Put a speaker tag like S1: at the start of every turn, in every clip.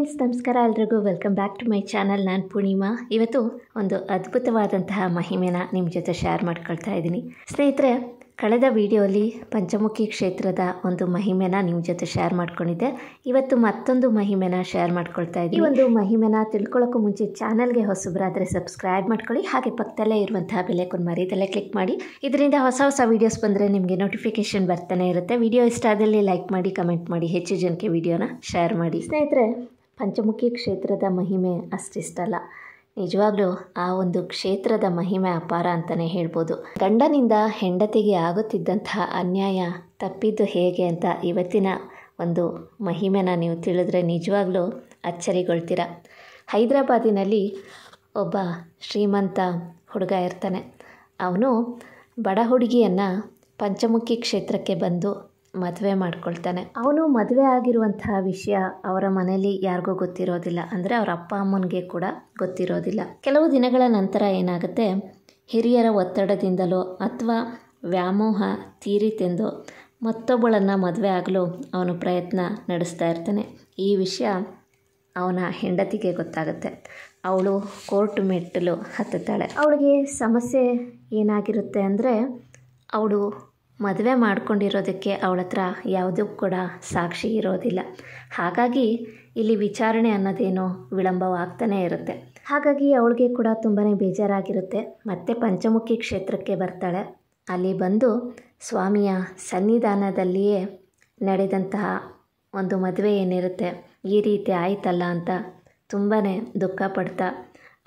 S1: Friends, ನಮಸ್ಕಾರ ಎಲ್ರಿಗೂ. Welcome back to my channel. ನಾನು ಪೂರ್ಣಿಮಾ. ಇವತ್ತು ಒಂದು ಅದ್ಭುತವಾದಂತಹ ಮಹಿಮೆನ ನಿಮ್ಮ ಜೊತೆ ಶೇರ್ ಮಾಡ್ಕೊಳ್ತಾ ಇದ್ದೀನಿ. ಸ್ನೇಹಿತರೆ, ಕಳೆದ ವಿಡಿಯೋಲಿ ಪಂಚಮುಖಿ ಕ್ಷೇತ್ರದ ಒಂದು ಮಹಿಮೆನ ನಿಮ್ಮ ಜೊತೆ ಶೇರ್ ಮಾಡ್ಕೊಂಡಿದ್ದೆ. ಇವತ್ತು ಮತ್ತೊಂದು ಮಹಿಮೆನ ಶೇರ್ ಮಾಡ್ಕೊಳ್ತಾ ಇದ್ದೀನಿ. ಈ ಒಂದು ಮಹಿಮೆನ ತಿಳ್ಕೊಳ್ಳೋಕ್ಕೂ ಮುಂಚೆ ಚಾನಲ್ಗೆ ಹೊಸಬರಾದರೆ ಸಬ್ಸ್ಕ್ರೈಬ್ ಮಾಡ್ಕೊಳ್ಳಿ. ಹಾಗೆ ಪಕ್ಕದಲ್ಲೇ ಇರುವಂತಹ ಬೆಲ್ಲೈಕಾನ್ ಮರೀದಲ್ಲೇ ಕ್ಲಿಕ್ ಮಾಡಿ. ಇದರಿಂದ ಹೊಸ ಹೊಸ ವೀಡಿಯೋಸ್ ಬಂದರೆ ನಿಮಗೆ ನೋಟಿಫಿಕೇಶನ್ ಬರ್ತಾನೆ ಇರುತ್ತೆ. ವಿಡಿಯೋ ಇಷ್ಟ ಆದಲ್ಲಿ ಲೈಕ್ ಮಾಡಿ, ಕಮೆಂಟ್ ಮಾಡಿ, ಹೆಚ್ಚು ಜನಕ್ಕೆ ವಿಡಿಯೋನ ಶೇರ್ ಮಾಡಿ. ಸ್ನೇಹಿತರೆ, ಪಂಚಮುಖಿ ಕ್ಷೇತ್ರದ ಮಹಿಮೆ ಅಷ್ಟಿಷ್ಟಲ್ಲ. ನಿಜವಾಗ್ಲೂ ಆ ಒಂದು ಕ್ಷೇತ್ರದ ಮಹಿಮೆ ಅಪಾರ ಅಂತಲೇ ಹೇಳ್ಬೋದು. ಗಂಡನಿಂದ ಹೆಂಡತಿಗೆ ಆಗುತ್ತಿದ್ದಂತಹ ಅನ್ಯಾಯ ತಪ್ಪಿದ್ದು ಹೇಗೆ ಅಂತ ಇವತ್ತಿನ ಒಂದು ಮಹಿಮೆನ ನೀವು ತಿಳಿದ್ರೆ ನಿಜವಾಗ್ಲೂ ಅಚ್ಚರಿಗೊಳ್ತೀರ. ಹೈದರಾಬಾದಿನಲ್ಲಿ ಒಬ್ಬ ಶ್ರೀಮಂತ ಹುಡುಗ ಇರ್ತಾನೆ. ಅವನು ಬಡ ಹುಡುಗಿಯನ್ನು ಪಂಚಮುಖಿ ಕ್ಷೇತ್ರಕ್ಕೆ ಬಂದು ಮದುವೆ ಮಾಡ್ಕೊಳ್ತಾನೆ. ಅವನು ಮದುವೆ ಆಗಿರುವಂತಹ ವಿಷಯ ಅವರ ಮನೆಯಲ್ಲಿ ಯಾರಿಗೂ ಗೊತ್ತಿರೋದಿಲ್ಲ. ಅಂದರೆ ಅವರ ಅಪ್ಪ ಅಮ್ಮನಿಗೆ ಕೂಡ ಗೊತ್ತಿರೋದಿಲ್ಲ. ಕೆಲವು ದಿನಗಳ ನಂತರ ಏನಾಗುತ್ತೆ, ಹಿರಿಯರ ಒತ್ತಡದಿಂದಲೋ ಅಥವಾ ವ್ಯಾಮೋಹ ತೀರಿತೆಂದೋ ಮತ್ತೊಬ್ಬಳನ್ನು ಮದುವೆ ಆಗಲು ಅವನು ಪ್ರಯತ್ನ ನಡೆಸ್ತಾ ಇರ್ತಾನೆ. ಈ ವಿಷಯ ಅವನ ಹೆಂಡತಿಗೆ ಗೊತ್ತಾಗುತ್ತೆ. ಅವಳು ಕೋರ್ಟ್ ಮೆಟ್ಟಲು ಹತ್ತುತ್ತಾಳೆ. ಅವಳಿಗೆ ಸಮಸ್ಯೆ ಏನಾಗಿರುತ್ತೆ ಅಂದರೆ, ಅವಳು ಮದುವೆ ಮಾಡ್ಕೊಂಡಿರೋದಕ್ಕೆ ಅವಳ ಹತ್ರ ಯಾವುದೂ ಕೂಡ ಸಾಕ್ಷಿ ಇರೋದಿಲ್ಲ. ಹಾಗಾಗಿ ಇಲ್ಲಿ ವಿಚಾರಣೆ ಅನ್ನೋದೇನೋ ವಿಳಂಬವಾಗ್ತಾನೇ ಇರುತ್ತೆ. ಹಾಗಾಗಿ ಅವಳಿಗೆ ಕೂಡ ತುಂಬಾ ಬೇಜಾರಾಗಿರುತ್ತೆ. ಮತ್ತೆ ಪಂಚಮುಖಿ ಕ್ಷೇತ್ರಕ್ಕೆ ಬರ್ತಾಳೆ. ಅಲ್ಲಿ ಬಂದು ಸ್ವಾಮಿಯ ಸನ್ನಿಧಾನದಲ್ಲಿಯೇ ನಡೆದಂತಹ ಒಂದು ಮದುವೆ ಏನಿರುತ್ತೆ, ಈ ರೀತಿ ಆಯ್ತಲ್ಲ ಅಂತ ತುಂಬಾ ದುಃಖ ಪಡ್ತಾ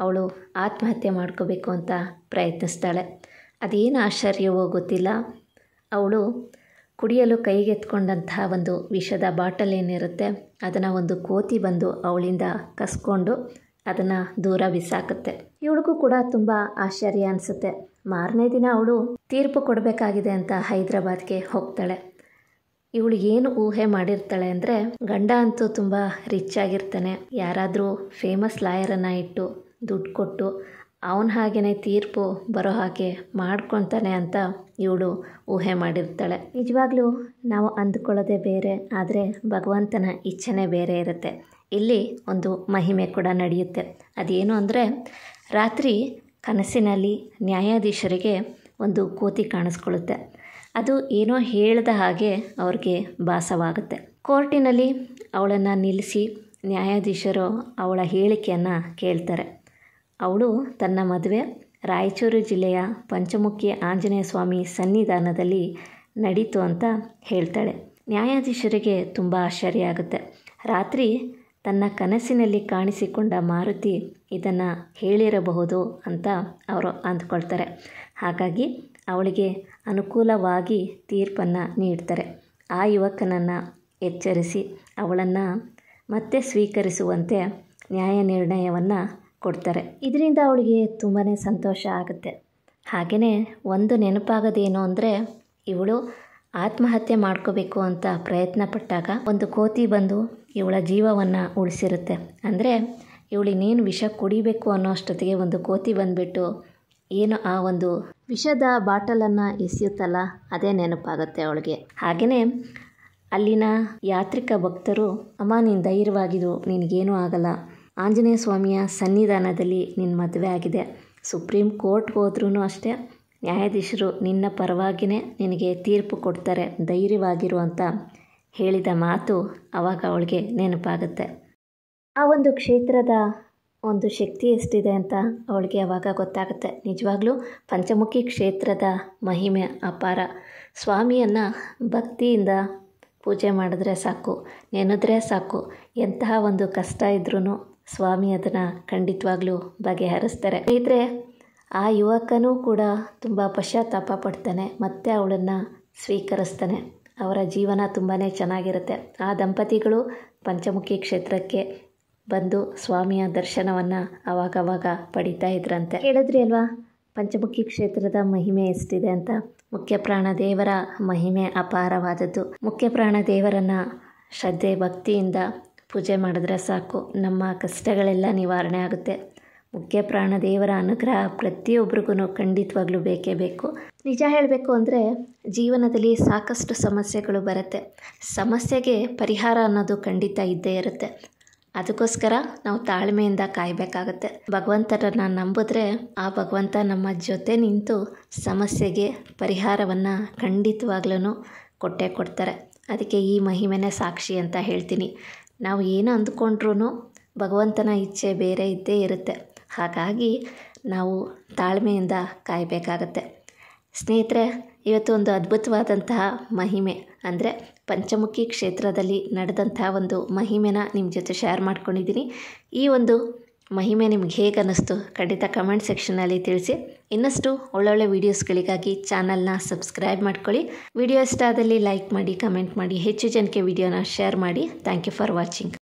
S1: ಅವಳು ಆತ್ಮಹತ್ಯೆ ಮಾಡ್ಕೋಬೇಕು ಅಂತ ಪ್ರಯತ್ನಿಸ್ತಾಳೆ. ಅದೇನು ಆಶ್ಚರ್ಯವೋ ಗೊತ್ತಿಲ್ಲ, ಅವಳು ಕುಡಿಯಲು ಕೈಗೆತ್ಕೊಂಡಂತಹ ಒಂದು ವಿಷದ ಬಾಟಲ್ ಏನಿರುತ್ತೆ ಅದನ್ನು ಒಂದು ಕೋತಿ ಬಂದು ಅವಳಿಂದ ಕಸ್ಕೊಂಡು ಅದನ್ನು ದೂರ ಬಿಸಾಕುತ್ತೆ. ಇವಳಿಗೂ ಕೂಡ ತುಂಬ ಆಶ್ಚರ್ಯ ಅನಿಸುತ್ತೆ. ಮಾರನೇ ದಿನ ಅವಳು ತೀರ್ಪು ಕೊಡಬೇಕಾಗಿದೆ ಅಂತ ಹೈದರಾಬಾದ್ಗೆ ಹೋಗ್ತಾಳೆ. ಇವಳು ಏನು ಊಹೆ ಮಾಡಿರ್ತಾಳೆ ಅಂದರೆ, ಗಂಡ ಅಂತೂ ತುಂಬ ರಿಚ್ ಆಗಿರ್ತಾನೆ, ಯಾರಾದರೂ ಫೇಮಸ್ ಲಾಯರನ್ನು ಇಟ್ಟು ದುಡ್ಡು ಕೊಟ್ಟು ಅವನ ಹಾಗೆಯೇ ತೀರ್ಪು ಬರೋ ಹಾಗೆ ಮಾಡ್ಕೊತಾನೆ ಅಂತ ಇವಳು ಊಹೆ ಮಾಡಿರ್ತಾಳೆ. ನಿಜವಾಗ್ಲೂ ನಾವು ಅಂದ್ಕೊಳ್ಳೋದೇ ಬೇರೆ, ಆದರೆ ಭಗವಂತನ ಇಚ್ಛೆನೇ ಬೇರೆ ಇರುತ್ತೆ. ಇಲ್ಲಿ ಒಂದು ಮಹಿಮೆ ಕೂಡ ನಡೆಯುತ್ತೆ. ಅದೇನು ಅಂದರೆ, ರಾತ್ರಿ ಕನಸಿನಲ್ಲಿ ನ್ಯಾಯಾಧೀಶರಿಗೆ ಒಂದು ಕೋತಿ ಕಾಣಿಸ್ಕೊಳ್ಳುತ್ತೆ. ಅದು ಏನೋ ಹೇಳ್ದ ಹಾಗೆ ಅವ್ರಿಗೆ ಭಾಸವಾಗುತ್ತೆ. ಕೋರ್ಟಿನಲ್ಲಿ ಅವಳನ್ನು ನಿಲ್ಲಿಸಿ ನ್ಯಾಯಾಧೀಶರು ಅವಳ ಹೇಳಿಕೆಯನ್ನು ಕೇಳ್ತಾರೆ. ಅವಳು ತನ್ನ ಮದುವೆ ರಾಯಚೂರು ಜಿಲ್ಲೆಯ ಪಂಚಮುಖಿ ಆಂಜನೇಯ ಸ್ವಾಮಿ ಸನ್ನಿಧಾನದಲ್ಲಿ ನಡೀತು ಅಂತ ಹೇಳ್ತಾಳೆ. ನ್ಯಾಯಾಧೀಶರಿಗೆ ತುಂಬ ಆಶ್ಚರ್ಯ ಆಗುತ್ತೆ. ರಾತ್ರಿ ತನ್ನ ಕನಸಿನಲ್ಲಿ ಕಾಣಿಸಿಕೊಂಡ ಮಾರುತಿ ಇದನ್ನು ಹೇಳಿರಬಹುದು ಅಂತ ಅವರು ಅಂದ್ಕೊಳ್ತಾರೆ. ಹಾಗಾಗಿ ಅವಳಿಗೆ ಅನುಕೂಲವಾಗಿ ತೀರ್ಪನ್ನು ನೀಡ್ತಾರೆ. ಆ ಯುವಕನನ್ನು ಎಚ್ಚರಿಸಿ ಅವಳನ್ನು ಮತ್ತೆ ಸ್ವೀಕರಿಸುವಂತೆ ನ್ಯಾಯ ನಿರ್ಣಯವನ್ನು ಕೊಡ್ತಾರೆ. ಇದರಿಂದ ಅವಳಿಗೆ ತುಂಬಾ ಸಂತೋಷ ಆಗುತ್ತೆ. ಹಾಗೆಯೇ ಒಂದು ನೆನಪಾಗೋದೇನು ಅಂದರೆ, ಇವಳು ಆತ್ಮಹತ್ಯೆ ಮಾಡ್ಕೋಬೇಕು ಅಂತ ಪ್ರಯತ್ನ ಪಟ್ಟಾಗ ಒಂದು ಕೋತಿ ಬಂದು ಇವಳ ಜೀವವನ್ನು ಉಳಿಸಿರುತ್ತೆ. ಅಂದರೆ ಇವಳಿನೇನು ವಿಷ ಕುಡಿಬೇಕು ಅನ್ನೋ ಅಷ್ಟೊತ್ತಿಗೆ ಒಂದು ಕೋತಿ ಬಂದುಬಿಟ್ಟು ಏನು ಆ ಒಂದು ವಿಷದ ಬಾಟಲನ್ನು ಎಸೆಯುತ್ತಲ್ಲ, ಅದೇ ನೆನಪಾಗುತ್ತೆ ಅವಳಿಗೆ. ಹಾಗೆಯೇ ಅಲ್ಲಿನ ಯಾತ್ರಿಕ ಭಕ್ತರು, ಅಮ್ಮ ನೀನು ಧೈರ್ಯವಾಗಿರು, ನಿನಗೇನೂ ಆಗಲ್ಲ, ಆಂಜನೇಯ ಸ್ವಾಮಿಯ ಸನ್ನಿಧಾನದಲ್ಲಿ ನಿನ್ನ ಮದುವೆ ಆಗಿದೆ, ಸುಪ್ರೀಂ ಕೋರ್ಟ್ಗೆ ಹೋದ್ರೂ ಅಷ್ಟೇ ನ್ಯಾಯಾಧೀಶರು ನಿನ್ನ ಪರವಾಗಿಯೇ ನಿನಗೆ ತೀರ್ಪು ಕೊಡ್ತಾರೆ, ಧೈರ್ಯವಾಗಿರು ಅಂತ ಹೇಳಿದ ಮಾತು ಆವಾಗ ಅವಳಿಗೆ ನೆನಪಾಗುತ್ತೆ. ಆ ಒಂದು ಕ್ಷೇತ್ರದ ಒಂದು ಶಕ್ತಿ ಎಷ್ಟಿದೆ ಅಂತ ಅವಳಿಗೆ ಆವಾಗ ಗೊತ್ತಾಗುತ್ತೆ. ನಿಜವಾಗ್ಲೂ ಪಂಚಮುಖಿ ಕ್ಷೇತ್ರದ ಮಹಿಮೆ ಅಪಾರ. ಸ್ವಾಮಿಯನ್ನು ಭಕ್ತಿಯಿಂದ ಪೂಜೆ ಮಾಡಿದ್ರೆ ಸಾಕು, ನೆನೆದ್ರೆ ಸಾಕು, ಎಂತಹ ಒಂದು ಕಷ್ಟ ಇದ್ರೂ ಸ್ವಾಮಿ ಅದನ್ನು ಖಂಡಿತವಾಗ್ಲೂ ಬಗೆಹರಿಸ್ತಾರೆ. ಸ್ನೇಹಿತರೆ, ಆ ಯುವಕನೂ ಕೂಡ ತುಂಬ ಪಶ್ಚಾತ್ತಾಪ ಪಡ್ತಾನೆ, ಮತ್ತೆ ಅವಳನ್ನು ಸ್ವೀಕರಿಸ್ತಾನೆ. ಅವರ ಜೀವನ ತುಂಬಾ ಚೆನ್ನಾಗಿರುತ್ತೆ. ಆ ದಂಪತಿಗಳು ಪಂಚಮುಖಿ ಕ್ಷೇತ್ರಕ್ಕೆ ಬಂದು ಸ್ವಾಮಿಯ ದರ್ಶನವನ್ನು ಆವಾಗವಾಗ ಪಡಿತಾ ಇದ್ರಂತೆ. ಹೇಳಿದ್ರಿ ಅಲ್ವಾ ಪಂಚಮುಖಿ ಕ್ಷೇತ್ರದ ಮಹಿಮೆ ಎಷ್ಟಿದೆ ಅಂತ. ಮುಖ್ಯ ಪ್ರಾಣ ದೇವರ ಮಹಿಮೆ ಅಪಾರವಾದದ್ದು. ಮುಖ್ಯ ಪ್ರಾಣ ದೇವರನ್ನು ಶ್ರದ್ಧೆ ಭಕ್ತಿಯಿಂದ ಪೂಜೆ ಮಾಡಿದ್ರೆ ಸಾಕು, ನಮ್ಮ ಕಷ್ಟಗಳೆಲ್ಲ ನಿವಾರಣೆ ಆಗುತ್ತೆ. ಮುಖ್ಯ ಪ್ರಾಣ ದೇವರ ಅನುಗ್ರಹ ಪ್ರತಿಯೊಬ್ಬರಿಗೂ ಖಂಡಿತವಾಗ್ಲೂ ಬೇಕೇ ಬೇಕು. ನಿಜ ಹೇಳಬೇಕು ಅಂದರೆ ಜೀವನದಲ್ಲಿ ಸಾಕಷ್ಟು ಸಮಸ್ಯೆಗಳು ಬರುತ್ತೆ. ಸಮಸ್ಯೆಗೆ ಪರಿಹಾರ ಅನ್ನೋದು ಖಂಡಿತ ಇದ್ದೇ ಇರುತ್ತೆ. ಅದಕ್ಕೋಸ್ಕರ ನಾವು ತಾಳ್ಮೆಯಿಂದ ಕಾಯಬೇಕಾಗತ್ತೆ. ಭಗವಂತರನ್ನು ನಂಬಿದ್ರೆ ಆ ಭಗವಂತ ನಮ್ಮ ಜೊತೆ ನಿಂತು ಸಮಸ್ಯೆಗೆ ಪರಿಹಾರವನ್ನು ಖಂಡಿತವಾಗ್ಲೂ ಕೊಟ್ಟೇ ಕೊಡ್ತಾರೆ. ಅದಕ್ಕೆ ಈ ಮಹಿಮೆನೇ ಸಾಕ್ಷಿ ಅಂತ ಹೇಳ್ತೀನಿ. ನಾವು ಏನು ಅಂದ್ಕೊಂಡ್ರೂ ಭಗವಂತನ ಇಚ್ಛೆ ಬೇರೆ ಇದ್ದೇ ಇರುತ್ತೆ. ಹಾಗಾಗಿ ನಾವು ತಾಳ್ಮೆಯಿಂದ ಕಾಯಬೇಕಾಗತ್ತೆ. ಸ್ನೇಹಿತರೆ, ಇವತ್ತು ಒಂದು ಅದ್ಭುತವಾದಂತಹ ಮಹಿಮೆ ಅಂದರೆ ಪಂಚಮುಖಿ ಕ್ಷೇತ್ರದಲ್ಲಿ ನಡೆದಂತಹ ಒಂದು ಮಹಿಮೆನ ನಿಮ್ಮ ಜೊತೆ ಶೇರ್ ಮಾಡ್ಕೊಂಡಿದ್ದೀನಿ. ಈ ಒಂದು ಮಹಿಮೆ ನಿಮ್ಗೆ ಹೇಗೆ ಅನ್ನಿಸ್ತು ಖಂಡಿತ ಕಮೆಂಟ್ ಸೆಕ್ಷನಲ್ಲಿ ತಿಳಿಸಿ. ಇನ್ನಷ್ಟು ಒಳ್ಳೊಳ್ಳೆ ವೀಡಿಯೋಸ್ಗಳಿಗಾಗಿ ಚಾನಲ್ನ ಸಬ್ಸ್ಕ್ರೈಬ್ ಮಾಡ್ಕೊಳ್ಳಿ. ವಿಡಿಯೋ ಇಷ್ಟ ಆದಲ್ಲಿ ಲೈಕ್ ಮಾಡಿ, ಕಮೆಂಟ್ ಮಾಡಿ, ಹೆಚ್ಚು ಜನಕ್ಕೆ ವಿಡಿಯೋನ ಶೇರ್ ಮಾಡಿ. Thank you for watching.